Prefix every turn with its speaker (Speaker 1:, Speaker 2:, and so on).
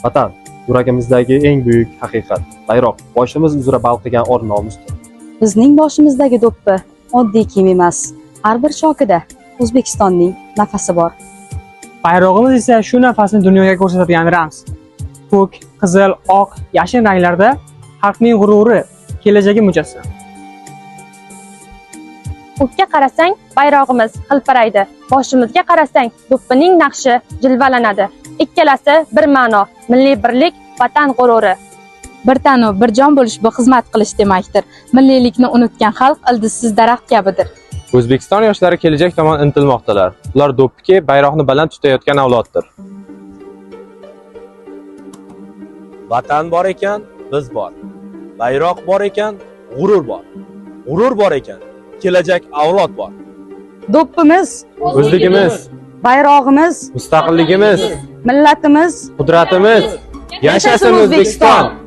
Speaker 1: Vatan yuragimizdagi eng buyuk haqiqat. Bayroq boshimiz uzra balqigan or nomusdir.
Speaker 2: Bizning boshimizdagi do'ppi oddiy kiyim emas. Har bir chokida O'zbekistonning nafasi bor.
Speaker 3: Bayrog'imiz esa shu nafasni dunyoga ko'rsatadigan rams. Ko'k, qizil, oq, yashil ranglarda xalqning g'ururi, kelajagi mujassam.
Speaker 4: Ko'kka qarasang, bayrog'imiz hilpiraydi. Boshimizga qarasang, do'ppining naqshi jilvalanadi. Ikkalasi bir ma'no, milliy birlik, vatan g'ururi.
Speaker 5: Bir tanu, bir jon bo'lish bu xizmat qilish demakdir. Milliylikni unutgan xalq ildizsiz daraxt kabidir.
Speaker 6: O'zbekiston yoshlari kelajak tomon intilmoqdalar. Ular do'ppiki bayroqni baland tutayotgan avloddir.
Speaker 7: Vatan bor ekan, biz bor. Bayroq bor ekan, g'urur bor. G'urur bor ekan, kelajak avlod bor.
Speaker 2: Do'ppimiz,
Speaker 6: O'zligimiz,
Speaker 2: bayrog'imiz,
Speaker 6: mustaqilligimiz,
Speaker 2: millatimiz
Speaker 6: qudratimiz. Yashasin O'zbekiston!